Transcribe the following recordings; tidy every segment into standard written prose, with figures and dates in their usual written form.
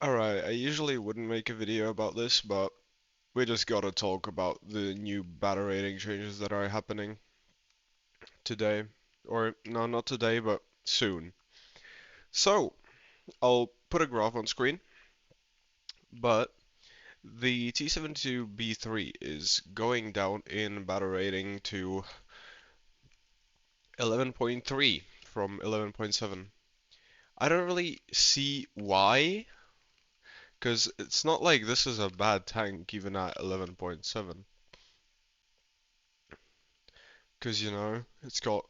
Alright, I usually wouldn't make a video about this, but we just gotta talk about the new battle rating changes that are happening today. Or, no, not today, but soon. So, I'll put a graph on screen, but the T72B3 is going down in battle rating to 11.3 from 11.7. I don't really see why, because it's not like this is a bad tank even at 11.7. Because, it's got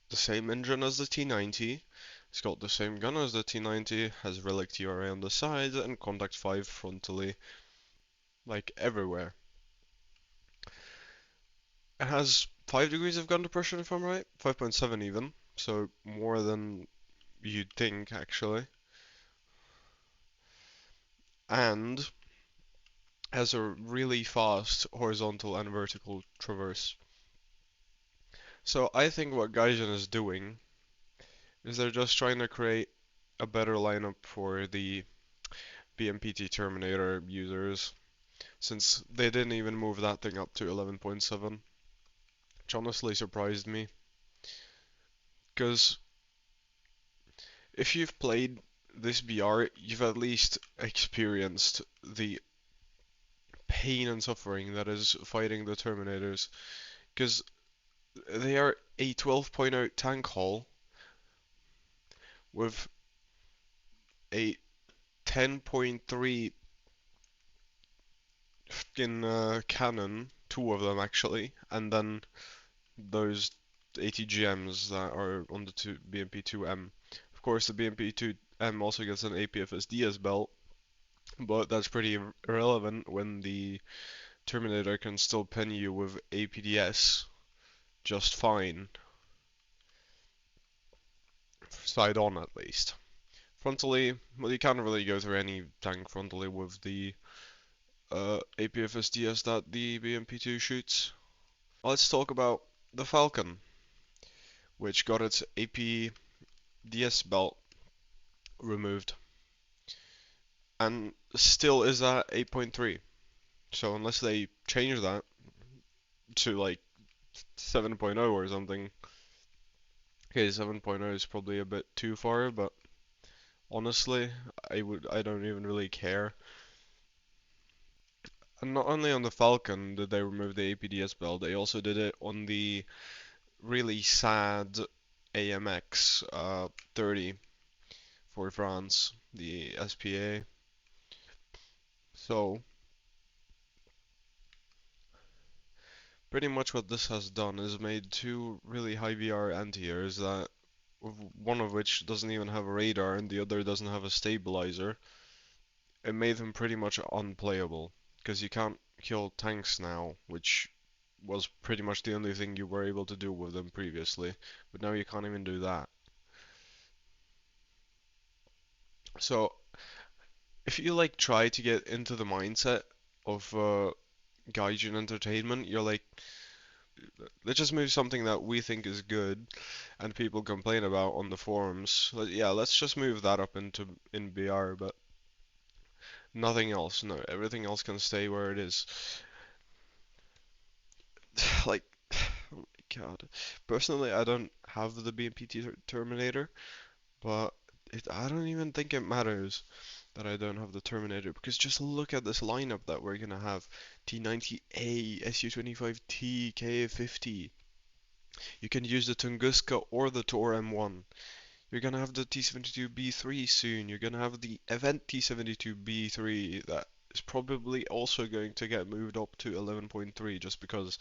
the same engine as the T90, it's got the same gun as the T90, has relic TRA on the sides, and contact 5 frontally, like everywhere. It has 5 degrees of gun depression if I'm right, 5.7 even, so more than you'd think actually, and has a really fast horizontal and vertical traverse. So I think what Gaijin is doing is they're just trying to create a better lineup for the BMPT Terminator users, since they didn't even move that thing up to 11.7, which honestly surprised me. Because if you've played this BR, you've at least experienced the pain and suffering that is fighting the Terminators. Because they are a 12.0 tank hull with a 10.3 cannon, two of them actually, and then those ATGMs that are on the BMP-2M. Of course, the BMP-2M also gets an APFSD belt, but that's pretty irrelevant when the Terminator can still pin you with APDS just fine, side on at least. Frontally, well, you can't really go through any tank frontally with the APFSDS that the BMP-2 shoots. Let's talk about the Falcon, which got its APDS belt removed and still is at 8.3. So unless they change that to like 7.0 or something, okay, 7.0 is probably a bit too far, but honestly, I don't even really care. And not only on the Falcon did they remove the APDS belt, they also did it on the really sad AMX 30 for France, the SPA. So pretty much what this has done is made two really high VR anti-airs that one of which doesn't even have a radar and the other doesn't have a stabilizer. It made them pretty much unplayable because you can't kill tanks now, which was pretty much the only thing you were able to do with them previously, but now you can't even do that. So if you like try to get into the mindset of Gaijin entertainment, you're like, let's just move something that we think is good and people complain about on the forums. Yeah, let's just move that up into in BR, but nothing else. No, everything else can stay where it is. Like, oh my god. Personally, I don't have the BMPT Terminator, but I don't even think it matters that I don't have the Terminator because just look at this lineup that we're gonna have: T90A, SU-25T, KA-50. You can use the Tunguska or the Tor M1. You're gonna have the T72B3 soon. You're gonna have the Event T72B3 that is probably also going to get moved up to 11.3 just because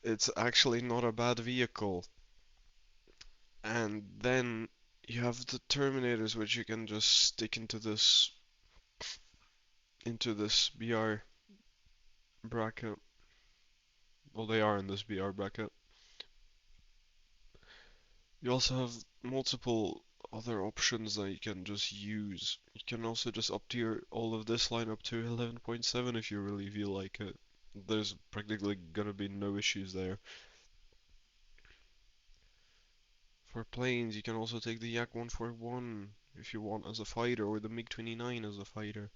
it's actually not a bad vehicle. And then you have the Terminators, which you can just stick into this BR bracket. Well, they are in this BR bracket. You also have multiple other options that you can just use. You can also just up tier all of this lineup to 11.7 if you really feel like it. There's practically gonna be no issues there. For planes, you can also take the Yak 141. if you want as a fighter, or the MiG-29 as a fighter.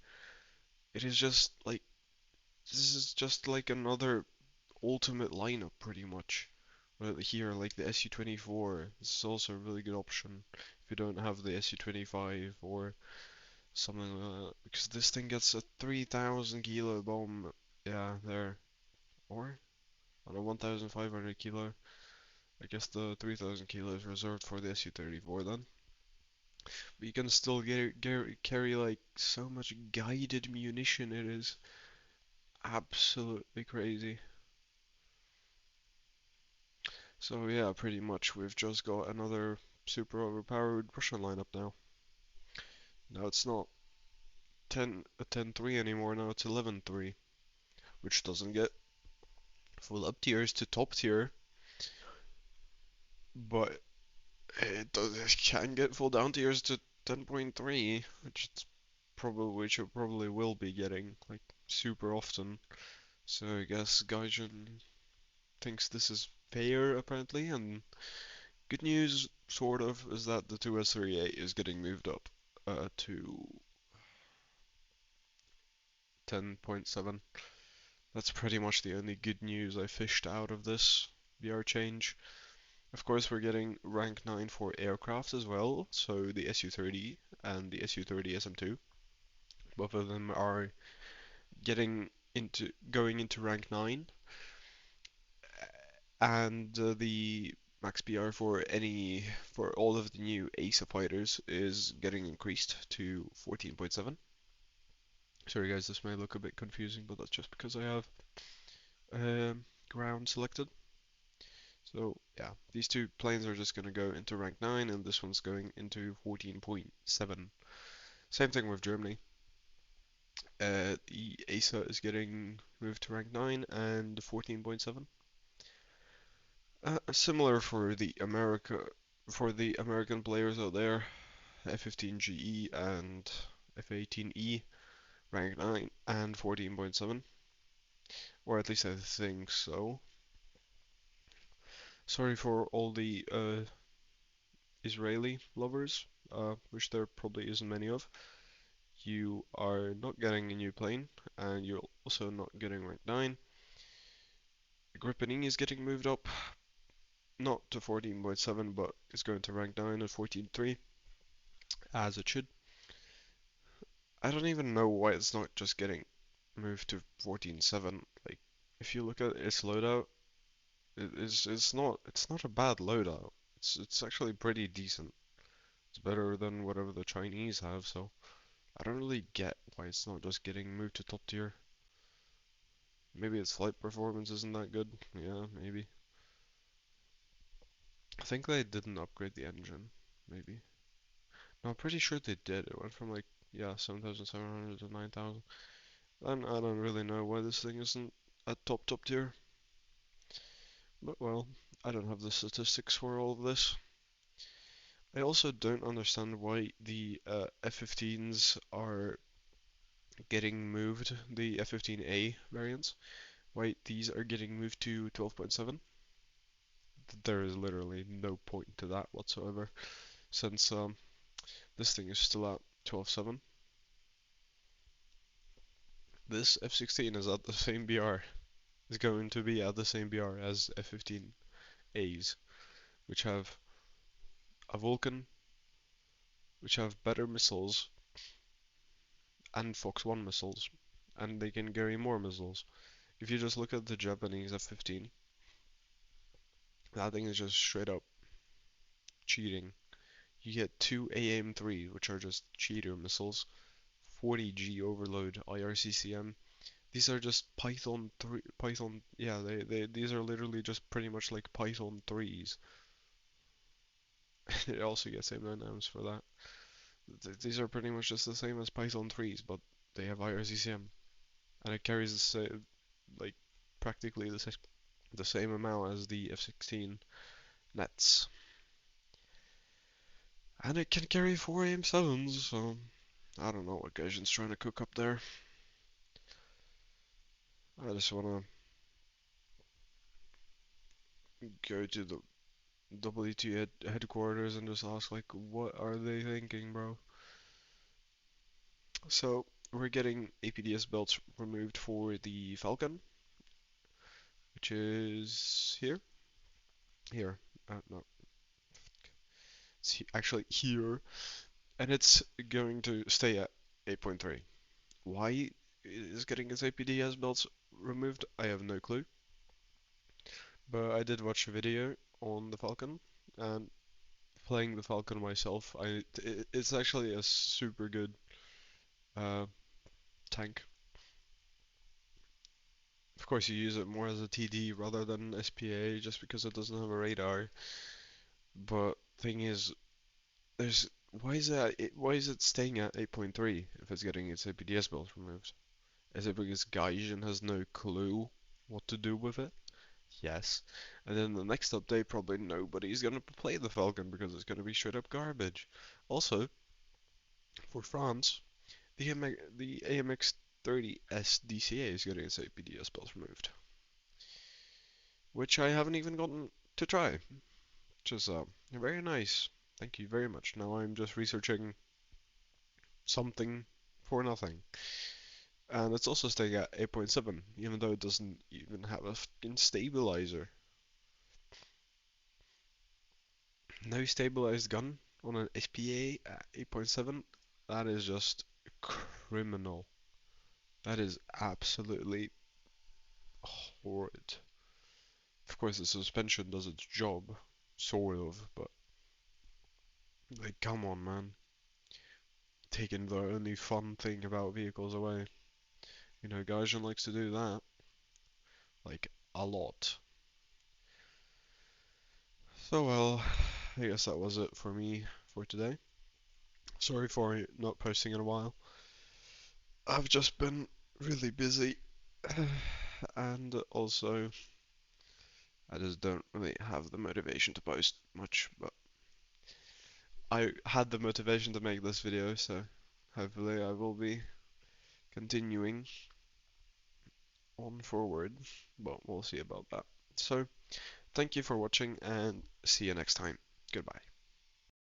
It is just like this is just like another ultimate lineup pretty much. Right here, like the Su-24, this is also a really good option if you don't have the Su-25 or something like that, because this thing gets a 3,000 kilo bomb, yeah, there, or on a 1,500 kilo. I guess the 3,000 kilo is reserved for the Su-34 then. But you can still carry like so much guided munition, it is absolutely crazy. So yeah, pretty much we've just got another super overpowered Russian lineup now. Now it's not 10-3 anymore, now it's 11-3, which doesn't get full up tiers to top tier, but it can get full down tiers to 10.3, which it probably will be getting like super often. So I guess Gaijin thinks this is fair apparently, and good news sort of is that the 2S38 is getting moved up to 10.7. That's pretty much the only good news I fished out of this VR change. Of course, we're getting rank 9 for aircraft as well, so the Su-30 and the Su-30 SM2. Both of them are going into rank 9, and the max PR for all of the new ASA fighters is getting increased to 14.7. Sorry guys, this may look a bit confusing, but that's just because I have ground selected. So yeah, these two planes are just going to go into rank 9 and this one's going into 14.7. Same thing with Germany. The ASA is getting moved to rank 9 and 14.7. Similar for the American players out there, F-15GE and F-18E rank 9 and 14.7, or at least I think so. Sorry for all the Israeli lovers, which there probably isn't many of. You are not getting a new plane, and you're also not getting rank 9. Gripening is getting moved up, not to 14.7, but it's going to rank 9 at 14.3, as it should. I don't even know why it's not just getting moved to 14.7. Like, if you look at its loadout, it's not a bad loadout. It's actually pretty decent. It's better than whatever the Chinese have, so I don't really get why it's not just getting moved to top tier. Maybe its flight performance isn't that good. Yeah, maybe. I think they didn't upgrade the engine. Maybe. No, I'm pretty sure they did. It went from like, yeah, 7,700 to 9,000. And I don't really know why this thing isn't at top tier. But well, I don't have the statistics for all of this. I also don't understand why the F-15s are getting moved, the F-15A variants, why these are getting moved to 12.7. There is literally no point to that whatsoever, since this thing is still at 12.7. This F-16 is at the same BR, is going to be at the same BR as F-15As, which have a Vulcan, which have better missiles, and Fox 1 missiles, and they can carry more missiles. If you just look at the Japanese F-15, that thing is just straight up cheating. You get two AIM-3, which are just cheater missiles, 40G overload IRCCM. These are just Python 3, yeah, these are literally just pretty much like Python 3s. It also gets M9Ms for that. These are pretty much just the same as Python 3s, but they have IRCCM, and it carries the same, like practically the same amount as the F-16 nets. And it can carry 4 AM7s, so I don't know what Gaijin's trying to cook up there. I just wanna go to the WT headquarters and just ask, like, what are they thinking, bro? So we're getting APDS belts removed for the Falcon, which is here. Here. No, it's actually here. And it's going to stay at 8.3. Why is getting its APDS belts removed? I have no clue. But I did watch a video on the Falcon, and playing the Falcon myself, it's actually a super good uh, tank. Of course, you use it more as a TD rather than SPA, just because it doesn't have a radar. But thing is, there's why is it staying at 8.3 if it's getting its APDS belts removed? Is it because Gaijin has no clue what to do with it? Yes. And then the next update, probably nobody's gonna play the Falcon because it's gonna be straight up garbage. Also, for France, the AMX 30 SDCA is getting its APDS belts removed, which I haven't even gotten to try. Which is very nice. Thank you very much. Now I'm just researching something for nothing. And it's also staying at 8.7, even though it doesn't even have a fucking stabilizer. No stabilized gun on an SPA at 8.7? That is just criminal. That is absolutely horrid. Of course, the suspension does its job, sort of, but like, come on, man. Taking the only fun thing about vehicles away. You know, Gaijin likes to do that, like, a lot. So, well, I guess that was it for me for today. Sorry for not posting in a while. I've just been really busy, and also I just don't really have the motivation to post much, but I had the motivation to make this video, so hopefully I will be continuing on forward, but we'll see about that. So, thank you for watching and see you next time. Goodbye.